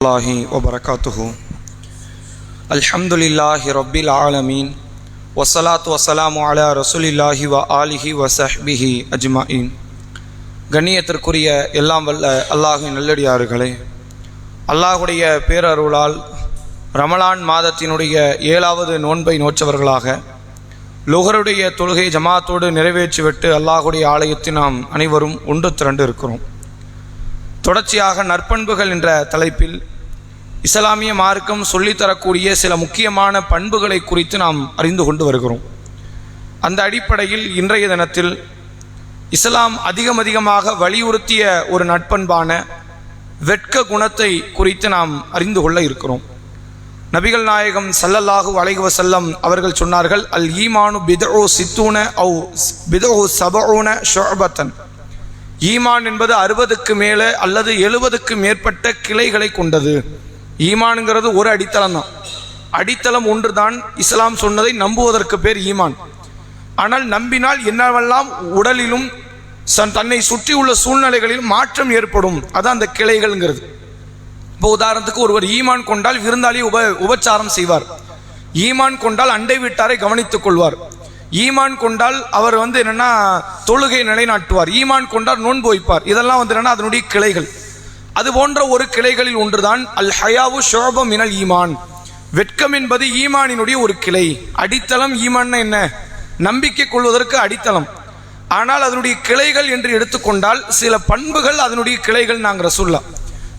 Allahi wa barakatuhu. Alhamdulillahi rabbil alamin. Wassalatu wassalamu ala rasulillahi wa alihi wa sahbihi ajma'in. கண்ணியத்திற்குரிய எல்லாம் வல்ல அல்லாஹ்வின் நல்லடியார்களே, அல்லாஹுடைய பேரருளால் ரமலான் மாதத்தினுடைய 7வது நோன்பை நோற்றவர்களாக லுஹருடைய தொழுகை ஜமாத்தோடு நிறைவேற்றிவிட்டு அல்லாஹுடைய ஆலயத்தில் நாம் அனைவரும் ஒன்று திரண்டு இருக்கிறோம். தொடர்ச்சியாக நற்பண்புகள் என்ற தலைப்பில் இஸ்லாமிய மார்க்கம் சொல்லித்தரக்கூடிய சில முக்கியமான பண்புகளை குறித்து நாம் அறிந்து கொண்டு வருகிறோம். அந்த அடிப்படையில் இன்றைய தினத்தில் இஸ்லாம் அதிகமாக வலியுறுத்திய ஒரு நற்பண்பான வெட்க குணத்தை குறித்து நாம் அறிந்து கொள்ள இருக்கிறோம். நபிகள் நாயகம் ஸல்லல்லாஹு அலைஹி வஸல்லம் அவர்கள் சொன்னார்கள், அல் ஈமானு பித்உ சித்தூன அவ் பித்உ சபஊன ஷுஅபத்தன். ஈமான் என்பது 60க்கு மேலே அல்லது 70க்கு மேற்பட்ட கிளைகளை கொண்டது. ஈமானுங்கிறது ஒரு அடித்தளம் தான். அடித்தளம் ஒன்று தான். இஸ்லாம் சொன்னதை நம்புவதற்கு பேர் ஈமான். ஆனால் நம்பினால் என்னவெல்லாம் உடலிலும் தன்னை சுற்றியுள்ள சூழ்நிலைகளில் மாற்றம் ஏற்படும். அதான் அந்த கிளைகள்ங்கிறது. இப்போ உதாரணத்துக்கு ஒருவர் ஈமான் கொண்டால் விருந்தாளியை உபச்சாரம் செய்வார். ஈமான் கொண்டால் அண்டை வீட்டாரை கவனித்துக் கொள்வார். ஈமான் கொண்டால் அவர் என்னன்னா தொழுகை நிலைநாட்டுவார். ஈமான் கொண்டால் நோன்பு வைப்பார். இதெல்லாம் என்னன்னா அதனுடைய கிளைகள். அது போன்ற ஒரு கிளைகளில் ஒன்றுதான் அல் ஹயாவு ஷுஅபம் மினல் ஈமான். வெட்கம் என்பது ஈமானினுடைய ஒரு கிளை. அடித்தளம் ஈமான் என்ன? நம்பிக்கை கொள்வதற்கு அடித்தளம். ஆனால் அதனுடைய கிளைகள் என்று எடுத்துக்கொண்டால் சில பண்புகள் அதனுடைய கிளைகள் நாங்கள் ரசூல்லா.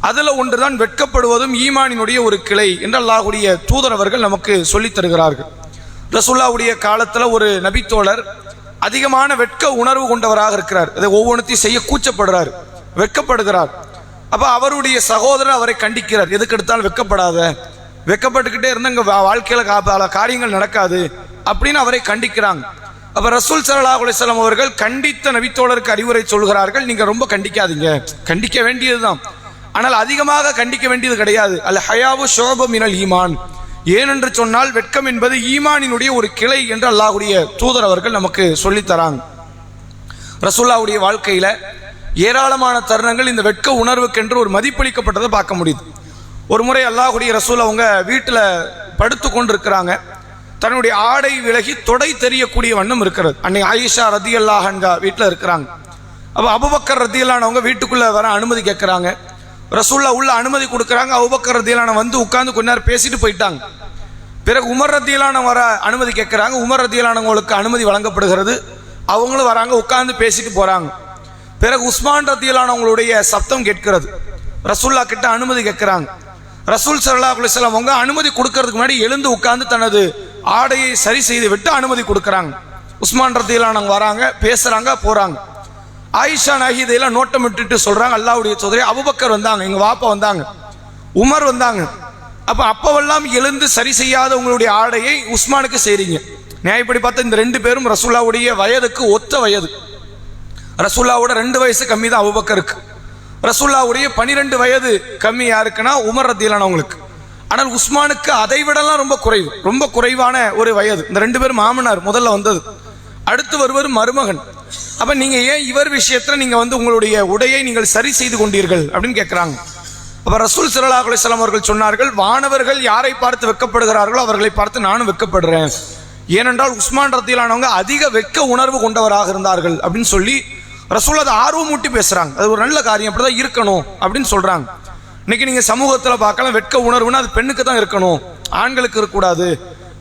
அதில் ஒன்றுதான் வெட்கப்படுவதும் ஈமானினுடைய ஒரு கிளை என்று அல்லாஹ்வுடைய தூதரவர்கள் நமக்கு சொல்லித் தருகிறார்கள். ரசூல்லாவுடைய காலத்தில் ஒரு நபித்தோழர் அதிகமான வெட்க உணர்வு கொண்டவராக இருக்கிறார். அதை ஒவ்வொன்றையும் செய்ய கூச்சப்படுறார், வெட்கப்படுகிறார். அப்போ அவருடைய சகோதரர் அவரை கண்டிக்கிறார். எதுக்கு எடுத்தாலும் வெட்கப்படாத, வெட்கப்பட்டுக்கிட்டே இருந்தால் இங்கே வாழ்க்கையில் பல காரியங்கள் நடக்காது அப்படின்னு அவரை கண்டிக்கிறாங்க. அப்போ ரசூல் ஸல்லல்லாஹு அலைஹி வஸல்லம் அவர்கள் கண்டித்த நபித்தோழருக்கு அறிவுரை சொல்கிறார்கள், நீங்கள் ரொம்ப கண்டிக்காதீங்க, கண்டிக்க வேண்டியதுதான், ஆனால் அதிகமாக கண்டிக்க வேண்டியது கிடையாது. அல் ஹயாவு ஷுஅபம் மினல் ஈமான். ஏனென்று சொன்னால் வெட்கம் என்பது ஈமானினுடைய ஒரு கிளை என்று அல்லாஹ்வுடைய தூதர் அவர்கள் நமக்கு சொல்லித்தராங்க. ரசூலுல்லாஹ்வுடைய வாழ்க்கையில் ஏராளமான தருணங்கள் இந்த வெட்க உணர்வுக்கென்று ஒரு மதிப்பளிக்கப்பட்டதை பார்க்க முடியுது. ஒரு முறை அல்லாஹ்வுடைய ரசூல் அவங்க வீட்டில் படுத்து கொண்டு இருக்கிறாங்க. தன்னுடைய ஆடை விலகி தொடை தெரியக்கூடிய வண்ணம் இருக்கிறது. அன்னை ஆயிஷா ரதியல்லாஹு அன்ஹா வீட்டில் இருக்கிறாங்க. அப்போ அபூபக்கர் ரதியல்லாஹு வீட்டுக்குள்ளே வர அனுமதி கேட்குறாங்க. ரசூல்லா உள்ள அனுமதி கொடுக்குறாங்க. அபூபக்கர் ரதியல்லாஹு வந்து உட்கார்ந்து கொஞ்ச நேரம் பேசிட்டு போயிட்டாங்க. பிறகு உமர் ரதியல்லாஹு வர அனுமதி கேட்குறாங்க. உமர் ரதியல்லாஹுங்களுக்கு அனுமதி வழங்கப்படுகிறது. அவங்களும் வராங்க, உட்கார்ந்து பேசிட்டு போகிறாங்க. பிறகு உஸ்மான் ரதியல்லாஹுடைய சப்தம் கேட்கிறது. ரசூல்லா கிட்ட அனுமதி கேட்குறாங்க. ரசூல் ஸல்லல்லாஹு அலைஹி வஸல்லம் அவங்க அனுமதி கொடுக்கறதுக்கு முன்னாடி எழுந்து உட்கார்ந்து தனது ஆடையை சரி செய்து விட்டு அனுமதி கொடுக்குறாங்க. உஸ்மான் ரதியல்லாஹு வராங்க, பேசுறாங்க, போறாங்க. ஆயிஷா நாயகி இதையெல்லாம் நோட்டம் விட்டுட்டு சொல்றாங்க, அல்லாஹ்வுடைய சோதரி அபூபக்கர் வந்தாங்க, எங்க வாப்பா வந்தாங்க, உமர் வந்தாங்க. அப்பவெல்லாம் எழுந்து சரி செய்யாத உங்களுடைய ஆடையை உஸ்மானுக்கு செய்றீங்க. நியாயப்படி பார்த்தா இந்த 2 பேரும் ரசூலுல்லாஹ்வுடைய வயதுக்கு ஒத்த வயது. ரசூலுல்லாஹ்வோட 2 வயசு கம்மி தான் அபூபக்கருக்கு. ரசூலுல்லாஹ்வுடைய 12 வயது கம்மி யாருக்குன்னா உமர் ரதியல்லாஹு அன்ஹுவுக்கு. ஆனால் உஸ்மானுக்கு அதை விடலாம் ரொம்ப குறைவான ஒரு வயது. இந்த 2 பேரும் மாமனார் முதல்ல வந்தது, அடுத்து வருவது மருமகன். அப்ப நீங்க ஏன் இவர் விஷயத்துல நீங்க உங்களுடைய உடையை நீங்கள் சரி செய்து கொண்டீர்கள் அப்படின்னு கேட்கிறாங்க. அப்ப ரசூல் ஸல்லல்லாஹு அலைஹி வஸல்லம் அவர்கள் சொன்னார்கள், வானவர்கள் யாரை பார்த்து வெட்கப்படுகிறார்களோ அவர்களை பார்த்து நானும் வெட்கப்படுறேன். ஏனென்றால் உஸ்மான் ரதியல்லாஹு அன்ஹு அதிக வெட்க உணர்வு கொண்டவராக இருந்தார்கள் அப்படின்னு சொல்லி ரசூல் அதை ஆர்வம் ஊட்டி பேசுறாங்க. அது ஒரு நல்ல காரியம், அப்படிதான் இருக்கணும் அப்படின்னு சொல்றாங்க. இன்னைக்கு நீங்க சமூகத்தில் பார்க்கலாம், வெட்க உணர்வுனா அது பெண்ணுக்கு தான் இருக்கணும், ஆண்களுக்கு இருக்கக்கூடாது,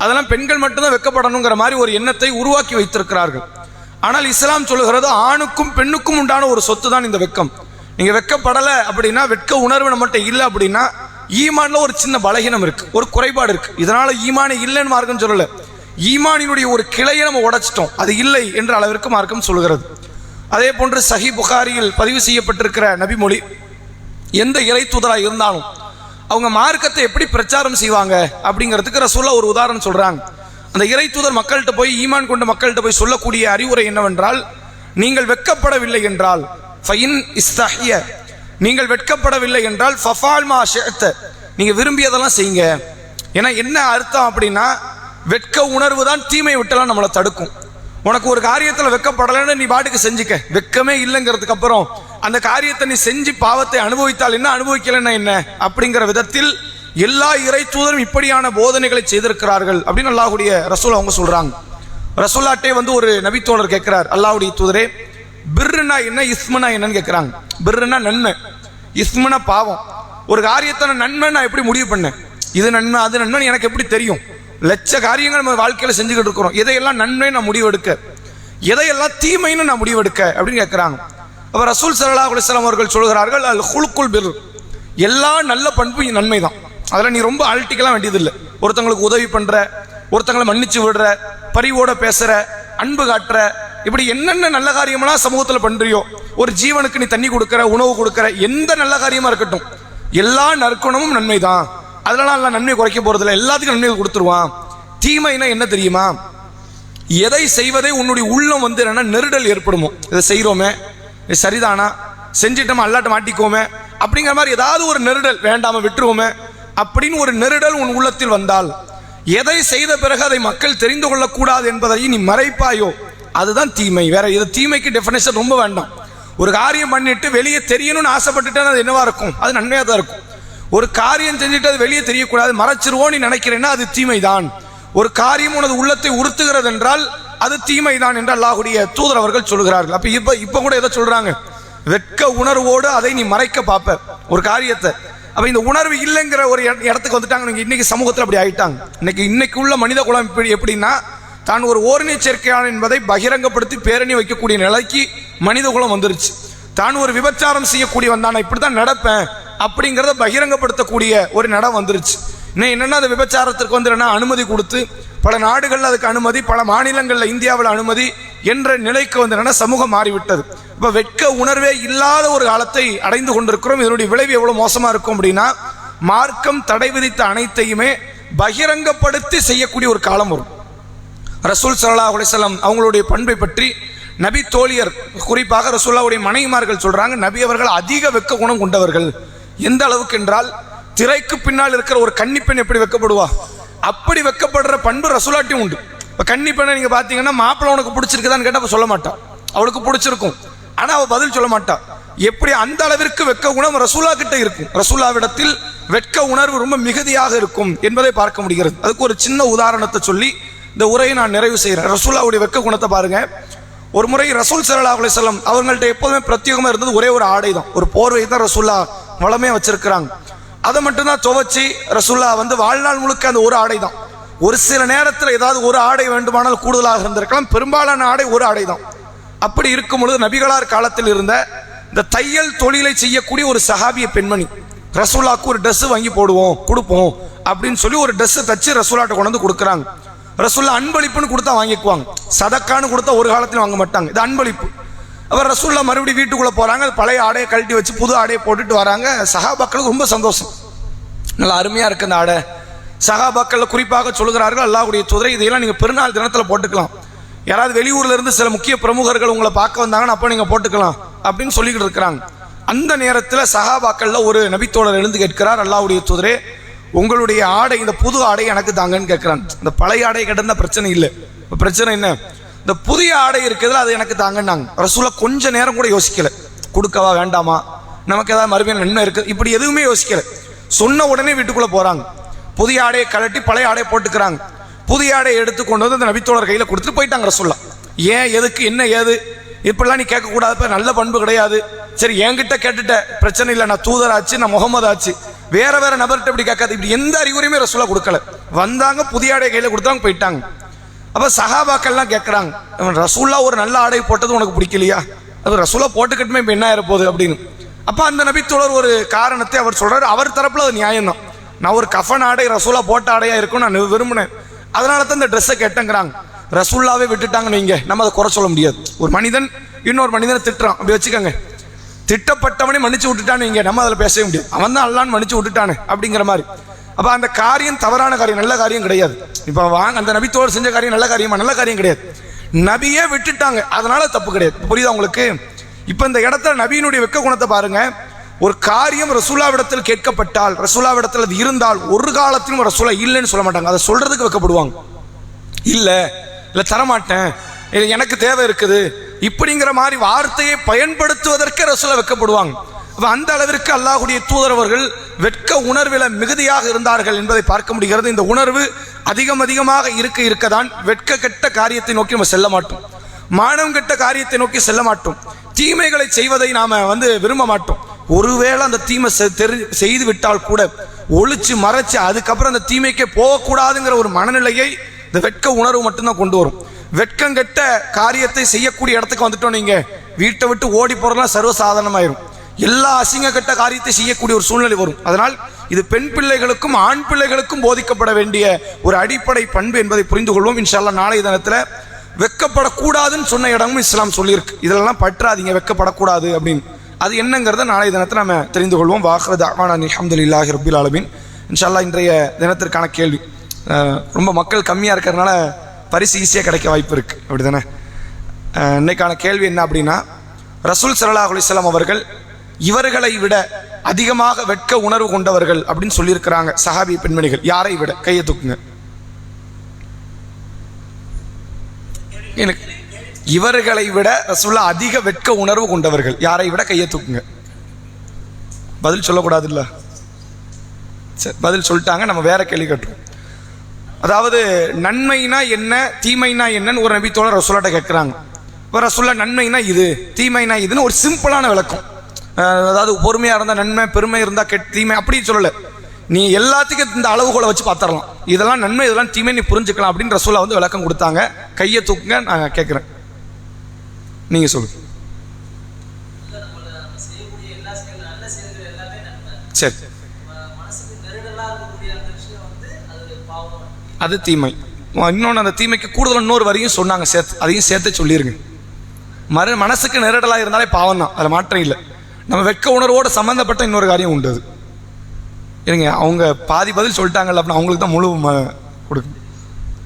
அதெல்லாம் பெண்கள் மட்டும்தான் வெட்கப்படணுங்கிற மாதிரி ஒரு எண்ணத்தை உருவாக்கி வைத்திருக்கிறார்கள். ஆனால் இஸ்லாம் சொல்லுகிறது, ஆணுக்கும் பெண்ணுக்கும் உண்டான ஒரு சொத்து தான் இந்த வெட்கம். நீங்க வெட்கப்படலை அப்படின்னா, வெட்க உணர்வு நம்மகிட்ட இல்லை அப்படின்னா ஈமான்ல ஒரு சின்ன பலகீனம் இருக்கு, ஒரு குறைபாடு இருக்கு. இதனால ஈமானே இல்லைன்னு மார்க்கம் சொல்லல, ஈமானினுடைய ஒரு கிளையை நம்ம உடைச்சிட்டோம், அது இல்லை என்ற அளவிற்கு மார்க்கம் சொல்கிறது. அதே போன்று சஹி புகாரியில் பதிவு செய்யப்பட்டிருக்கிற நபிமொழி, எந்த இறை தூதராக இருந்தாலும் அவங்க மார்க்கத்தை எப்படி பிரச்சாரம் செய்வாங்க அப்படிங்கிறதுக்கு ரசூலுல்லாஹ் ஒரு உதாரணம் சொல்றாங்க. அந்த இறை தூதர் மக்கள்கிட்ட போய், ஈமான் கொண்ட மக்கள்கிட்ட போய் சொல்லக்கூடிய அறிவுரை என்னவென்றால், நீங்கள் வெட்கப்படவில்லை என்றால் ஃபைன் இஸ்தஹிய, நீங்கள் வெட்கப்படவில்லை என்றால் ஃபஃபால் மா ஷிஅத, நீங்க விரும்பியதெல்லாம் செய்யுங்க. ஏன்னா என்ன அர்த்தம் அப்படின்னா, வெட்க உணர்வு தான் தீமை விட்டெல்லாம் நம்மளை தடுக்கும். உனக்கு ஒரு காரியத்தில் வெட்கப்படலைன்னு நீ பாட்டுக்கு செஞ்சுக்க, வெட்கமே இல்லைங்கிறதுக்கு அப்புறம் அந்த காரியத்தை நீ செஞ்சு பாவத்தை அனுபவித்தால் என்ன, அனுபவிக்கலன்னா என்ன அப்படிங்கிற விதத்தில் எல்லா இறை தூதரும் இப்படியான போதனைகளை செய்திருக்கிறார்கள் அப்படின்னு அல்லாஹ்வுடைய ரசூல் அவங்க சொல்றாங்க. ரசூலாட்டே வந்து ஒரு நபித்தோழர் கேட்கிறார், அல்லாஹ்வுடைய தூதரே, பிர்ருனா என்ன, இஸ்முனா என்னன்னு கேட்கிறாங்க. பிர்ருனா நன்மை, இஸ்முனா பாவம். ஒரு காரியத்தை நன்மை நான் எப்படி முடிவு பண்ணேன், இது நன்மை அது நன்மை எனக்கு எப்படி தெரியும்? லட்ச காரியங்கள் நம்ம வாழ்க்கையில செஞ்சுக்கிட்டு இருக்கிறோம், எதையெல்லாம் நன்மை நான் முடிவெடுக்க, எதையெல்லாம் தீமைன்னு நான் முடிவெடுக்க அப்படின்னு கேட்கிறாங்க. அப்ப ரசூல் ஸல்லல்லாஹு அலைஹி வஸல்லம் அவர்கள் சொல்கிறார்கள், அல் ஹுலுக்குல் பிர், எல்லா நல்ல பண்பு நன்மை தான். அதில் நீ ரொம்ப அழட்டிக்கலாம் வேண்டியதில்லை. ஒருத்தங்களுக்கு உதவி பண்ற, ஒருத்தங்களை மன்னிச்சு விடுற, பரிவோட பேசுற, அன்பு காட்டுற, இப்படி என்னென்ன நல்ல காரியமெல்லாம் சமூகத்தில் பண்றியோ, ஒரு ஜீவனுக்கு நீ தண்ணி கொடுக்கற, உணவு கொடுக்கற, எந்த நல்ல காரியமா இருக்கட்டும், எல்லா நற்குணமும் நன்மை தான். அதனால எல்லாம் நன்மை குறைக்க போறதில்லை, எல்லாத்துக்கும் நன்மை கொடுத்துருவான். தீமைனா என்ன தெரியுமா, எதை செய்வதே உன்னுடைய உள்ளம் வந்து என்னன்னா நெருடல் ஏற்படுமோ, இதை செய்கிறோமே, இது சரிதானா, செஞ்சிட்டோமா அல்லாட்ட மாட்டிக்கோமே அப்படிங்கிற மாதிரி ஏதாவது ஒரு நெருடல், வேண்டாம விட்டுருவோமே அப்படின்னு ஒரு நெருடல் உன் உள்ளத்தில் வந்தால், எதை செய்த பிறகு அதை மக்கள் தெரிந்து கொள்ளக்கூடாது என்பதை நீ மறைப்பாயோ, அதுதான் தீமை. வேற இது தீமைக்கு டெஃபினேஷன் ரொம்ப வேண்டாம். ஒரு காரியம் பண்ணிட்டு வெளியே தெரியணும்னு ஆசைப்பட்டுட்டா அது என்னவா இருக்கும், அது நன்மையாக தான் இருக்கும். ஒரு காரியம் செஞ்சுட்டு அது வெளியே தெரியக்கூடாது, மறைச்சிருவோம் நீ நினைக்கிறேன்னா அது தீமை தான். ஒரு காரியம் உனது உள்ளத்தை உறுத்துகிறது என்றால் அது தீமை தான் என்று அல்லாஹ்வுடைய தூதர் அவர்கள் சொல்கிறார்கள். அப்ப இப்ப கூட எதை சொல்றாங்க, வெட்க உணர்வோடு அதை நீ மறைக்க பார்ப்ப ஒரு காரியத்தை. அப்ப இந்த உணர்வு இல்லைங்கிற ஒரு இடத்துக்கு வந்துட்டாங்க. இன்னைக்கு சமூகத்தில் அப்படி ஆயிட்டாங்க. இன்னைக்கு உள்ள மனித குலம் எப்படின்னா, தான் ஒரு ஓரணி சேர்க்கையாளன் என்பதை பகிரங்கப்படுத்தி பேரணி வைக்கக்கூடிய நிலைக்கு மனித குலம் வந்துருச்சு. தான் ஒரு விபச்சாரம் செய்யக்கூடியவன் தான், இப்படித்தான் நடப்பேன் அப்படிங்கிறத பகிரங்கப்படுத்தக்கூடிய ஒரு நடம் வந்துருச்சு. இன்னும் என்னன்னா, அந்த விபச்சாரத்திற்கு வந்து என்ன அனுமதி கொடுத்து பல நாடுகளில் அதுக்கு அனுமதி, பல மாநிலங்களில் இந்தியாவில் அனுமதி என்ற நிலைக்கு வந்து என்ன சமூகம் மாறிவிட்டது. இப்போ வெட்க உணர்வே இல்லாத ஒரு காலத்தை அடைந்து கொண்டிருக்கிறோம். இதனுடைய விளைவு எவ்வளவு மோசமா இருக்கும் அப்படின்னா, மார்க்கம் தடை விதித்த அனைத்தையுமே பகிரங்கப்படுத்தி செய்யக்கூடிய ஒரு காலம் வரும். ரசூல் ஸல்லல்லாஹு அலைஹி வஸல்லம் அவங்களுடைய பண்பை பற்றி நபி தோழியர், குறிப்பாக ரசூலுல்லாஹ்வுடைய மனைவிமார்கள் சொல்றாங்க, நபி அவர்கள் அதிக வெட்க குணம் கொண்டவர்கள். எந்த அளவுக்கு என்றால், திரைக்கு பின்னால் இருக்கிற ஒரு கன்னிப்பெண் எப்படி வெட்கப்படுவா, அப்படி வெட்கப்படுற பண்பு ரசூலாட்டியும் உண்டு. இப்போ கன்னிப்பெண்ணை நீங்க பாத்தீங்கன்னா, மாப்பிள்ளை உனக்கு பிடிச்சிருக்குதான்னு கேட்டால் சொல்ல மாட்டான், அவளுக்கு பிடிச்சிருக்கும், ஆனா அவ பதில் சொல்ல மாட்டான். எப்படி அந்த அளவிற்கு வெட்க குணம் ரசூலா கிட்ட இருக்கும். ரசூலாவிடத்தில் வெட்க உணர்வு ரொம்ப மிகுதியாக இருக்கும் என்பதை பார்க்க முடிகிறது. அதுக்கு ஒரு சின்ன உதாரணத்தை சொல்லி இந்த உரையை நான் நிறைவு செய்கிறேன். ரசூலாவுடைய வெட்க குணத்தை பாருங்க. ஒரு முறை ரசூல் ஸல்லல்லாஹு அலைஹி வஸல்லம் அவங்கள்ட்ட எப்போதுமே பிரத்யேகமா இருந்தது ஒரே ஒரு ஆடை தான், ஒரு போர்வை தான் ரசூல்லா வளமையா வச்சிருக்கிறாங்க. அதை மட்டும்தான் துவைச்சி ரசூல்லா வந்து வாழ்நாள் முழுக்க அந்த ஒரு ஆடை தான். ஒரு சில நேரத்தில் ஏதாவது ஒரு ஆடை வேண்டுமானால் கூடுதலாக இருந்திருக்கலாம், பெரும்பாலான ஆடை ஒரு ஆடை தான். அப்படி இருக்கும் பொழுது நபிகளார் காலத்தில் இருந்த இந்த தையல் தொழிலை செய்யக்கூடிய ஒரு சஹாபிய பெண்மணி, ரசூல்லாவுக்கு ஒரு ட்ரெஸ் வாங்கி போடுவோம் கொடுப்போம் அப்படின்னு சொல்லி ஒரு ட்ரெஸ் தச்சு ரசூலாட்ட கொண்டு வந்து கொடுக்குறாங்க. ரசூல்லா அன்பளிப்புன்னு கொடுத்தா வாங்கிக்குவாங்க, சதக்கான்னு கொடுத்தா ஒரு காலத்தில் வாங்க மாட்டாங்க, இது அன்பளிப்பு. அவர் ரசூல்லா மறுபடியும் வீட்டுக்குள்ள போறாங்க, பழைய ஆடையை கழட்டி வச்சு புது ஆடையை போட்டுட்டு வராங்க. சஹாபாக்களுக்கு ரொம்ப சந்தோஷம், நல்லா அருமையா இருக்கு இந்த ஆடை. சஹாபாக்கள் குறிப்பாக சொல்கிறார்கள், அல்லாஹ்வுடைய தூதரை, இதையெல்லாம் நீங்க பெருநாள் தினத்துல போட்டுக்கலாம், யாராவது வெளியூர்ல இருந்து சில முக்கிய பிரமுகர்கள் உங்களை பார்க்க வந்தாங்கன்னா அப்ப நீங்க போட்டுக்கலாம் அப்படின்னு சொல்லிக்கிட்டு இருக்கிறாங்க. அந்த நேரத்தில் சஹாபாக்கள்ல ஒரு நபித்தோழர் எழுந்து கேட்கிறார், அல்லாஹ்வுடைய தூதரே, உங்களுடைய ஆடை, இந்த புது ஆடை எனக்கு தாங்கன்னு கேட்கிறாங்க. இந்த பழைய ஆடை கிடந்த பிரச்சனை இல்லை, பிரச்சனை என்ன, இந்த புதிய ஆடை இருக்குதுல அது எனக்கு தாங்கன்னாங்க. ரசூலா கொஞ்ச நேரம் கூட யோசிக்கல, கொடுக்கவா வேண்டாமா, நமக்கு ஏதாவது மறுபடியும் நன்மை இருக்கு, இப்படி எதுவுமே யோசிக்கல. சொன்ன உடனே வீட்டுக்குள்ள போறாங்க, புதிய ஆடையை கழட்டி பழைய ஆடையை போட்டுக்கிறாங்க. புதிய ஆடையை எடுத்து கொண்டு வந்து அந்த நபித்தோழர் கையில கொடுத்துட்டு போயிட்டாங்க ரசூலா. ஏன், எதுக்கு, என்ன ஏது, இப்படிலாம் நீ கேட்கக்கூடாது, நல்ல பண்பு கிடையாது. சரி என்கிட்ட கேட்டுட்ட பிரச்சனை இல்லை, நான் தூதர் ஆச்சு, நான் முகமது ஆச்சு, வேற வேற நபர்கிட்ட இப்படி கேட்காது, இப்படி எந்த அறிகுறியுமே ரசூலா கொடுக்கல. வந்தாங்க, புதிய ஆடை கையில கொடுத்தாங்க, போயிட்டாங்க. அப்ப சஹாபாக்கள்லாம் கேட்கறாங்க, ரசூல்லா ஒரு நல்ல ஆடை போட்டது உனக்கு பிடிக்கலையா, அது ரசூலா போட்டுக்கிட்டுமே இப்ப என்ன ஆயிரப்போகுது அப்படின்னு. அப்ப அந்த நபித்தோழர் ஒரு காரணத்தை அவர் சொல்றாரு, அவர் தரப்புல அது நியாயம் தான். நான் ஒரு கஃபன் ஆடை ரசூலா போட்ட ஆடையா இருக்கும் நான் விரும்பினேன், அதனால தான் இந்த ட்ரெஸ்ஸை கேட்டேங்கிறாங்க. ரசூல்லாவே விட்டுட்டாங்க, நீங்க நம்ம அதை குறை சொல்ல முடியாது. ஒரு மனிதன் இன்னொரு மனிதனை திட்டுறான், அப்படி வச்சுக்கோங்க, திட்டப்பட்டவனே மன்னிச்சு விட்டுட்டான்னு இங்க நம்ம அதில் பேசவே முடியாது, அவன் தான் அல்லான்னு மன்னிச்சு விட்டுட்டானு அப்படிங்கிற மாதிரி. அப்ப அந்த காரியம் தவறான காரியம், நல்ல காரியம் கிடையாது. இப்ப வாங்க, அந்த நபித்தோடு செஞ்ச காரியம் நல்ல காரியமா, நல்ல காரியம் கிடையாது. நபியே விட்டுட்டாங்க, அதனால தப்பு கிடையாது. புரியுதா உங்களுக்கு? இப்ப இந்த இடத்துல நபியினுடைய வெட்க குணத்தை பாருங்க. ஒரு காரியம் ரசூலாவிடத்தில் கேட்கப்பட்டால், ரசூலாவிடத்தில் அது இருந்தால், ஒரு காலத்திலும் ரசூலா இல்லைன்னு சொல்ல மாட்டாங்க, அதை சொல்றதுக்கு வெட்கப்படுவாங்க. இல்ல தரமாட்டேன், எனக்கு தேவை இருக்குது, இப்படிங்கிற மாதிரி வார்த்தையை பயன்படுத்துவதற்கு ரசூலா வெட்கப்படுவாங்க. அந்த அளவிற்கு அல்லாஹ்வுடைய தூதரவர்கள் வெட்க உணர்வில் மிகுதியாக இருந்தார்கள் என்பதை பார்க்க முடிகிறது. இந்த உணர்வு அதிகமாக இருக்கதான் வெட்க கெட்ட காரியத்தை நோக்கி நம்ம செல்ல மாட்டோம், மானம் கெட்ட காரியத்தை நோக்கி செல்ல மாட்டோம், தீமைகளை செய்வதை நாம விரும்ப மாட்டோம். ஒருவேளை அந்த தீமை செய்து விட்டால் கூட ஒளிச்சு மறைச்சு அதுக்கப்புறம் அந்த தீமைக்கே போகக்கூடாதுங்கிற ஒரு மனநிலையை இந்த வெட்க உணர்வு மட்டும்தான் கொண்டு வரும். வெட்கம் கெட்ட காரியத்தை செய்யக்கூடிய இடத்துக்கு வந்துட்டோம், நீங்க வீட்டை விட்டு ஓடி போறதுலாம் சர்வசாதாரணமாயிரும். எல்லா அசிங்க கெட்ட காரியத்தை செய்யக்கூடிய ஒரு சூழ்நிலை வரும். அதனால் இது பெண் பிள்ளைகளுக்கும் ஆண் பிள்ளைகளுக்கும் போதிக்கப்பட வேண்டிய ஒரு அடிப்படை பண்பு என்பதை புரிந்து கொள்வோம். இன்ஷா அல்லாஹ் நாளைய தினத்துல வெட்கப்படக்கூடாதுன்னு சொன்ன இடமும் இஸ்லாம் சொல்லியிருக்கு. இதெல்லாம் பற்றாதீங்க, வெட்கப்படக்கூடாது அப்படின்னு. அது என்னங்கிறத நாளைய தினத்தில் நம்ம தெரிந்து கொள்வோம். வாஹிரு தஅவானா அல்ஹம்துலில்லாஹி ரப்பில் ஆலமீன். இன்ஷா அல்லாஹ் இன்றைய தினத்திற்கான கேள்வி ரொம்ப மக்கள் கம்மியாக இருக்கிறதுனால பரிசு ஈஸியாக கிடைக்க வாய்ப்பு இருக்குது, அப்படி தானே? இன்னைக்கான கேள்வி என்ன அப்படின்னா, ரசூல் ஸல்லல்லாஹு அலைஹி வஸல்லம் அவர்கள் இவர்களை விட அதிகமாக வெட்க உணர்வு கொண்டவர்கள் அப்படின்னு சொல்லியிருக்கிறாங்க சஹாபி பெண்மணிகள். யாரை விட? கையை தூக்குங்க. எனக்கு இவர்களை விட ரசூலுல்லா அதிக வெட்க உணர்வு கொண்டவர்கள் யாரை விட? கையை தூக்குங்க. பதில் சொல்லக்கூடாது இல்ல? சரி, பதில் சொல்லிட்டாங்க. நம்ம வேற கேள்வி கேட்டுருவோம். அதாவது நன்மைனா என்ன, தீமைனா என்னன்னு ஒரு நபித்தோட ரசூலாட்ட கேட்குறாங்க. இப்போ ரசூலுல்லா நன்மைனா இது, தீமைனா இதுன்னு ஒரு சிம்பிளான விளக்கம். அதாவது பொறுமையாக இருந்தால் நன்மை, பெருமை இருந்தால் தீமை அப்படி சொல்லலை. நீ எல்லாத்துக்கும் இந்த அளவுகோலை வச்சு பார்த்துடலாம், இதெல்லாம் நன்மை இதெல்லாம் தீமை நீ புரிஞ்சுக்கலாம் அப்படின்னு ரசூலா விளக்கம் கொடுத்தாங்க. கையை தூக்குங்க, நான் கேட்குறேன், நீங்க சொல்லுங்க. சரி, அது தீமை. இன்னொன்று, அந்த தீமைக்கு கூடுதல் இன்னொரு வரையும் சொன்னாங்க, அதையும் சேர்த்து சொல்லிருங்க. மனசுக்கு நெருடலாக இருந்தாலே பாவம் தான், அதில் மாற்றம் இல்லை. நம்ம வெட்க உணர்வோடு சம்பந்தப்பட்ட இன்னொரு காரியம் உண்டு. அது இருங்க, அவங்க பாதி பதில் சொல்லிட்டாங்கல்ல அப்படின்னா அவங்களுக்கு தான் முழு கொடுக்கும்,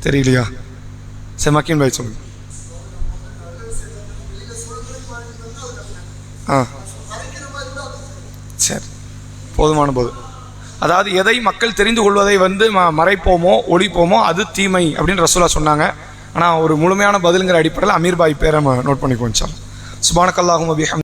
தெரியலையா? சரி, மக்கீன் பாய் சொல்லுங்க. சரி, போதுமான போது. அதாவது எதை மக்கள் தெரிந்து கொள்வதை மறைப்போமோ ஒழிப்போமோ அது தீமை அப்படின்னு ரசூலா சொன்னாங்க. ஆனால் ஒரு முழுமையான பதிலுங்கிற அடிப்படையில் அமீர் பாய் பேரை நோட் பண்ணிக்குவோம். சுப்ஹானக்கல்லாஹும்ம வபிஹம்திக.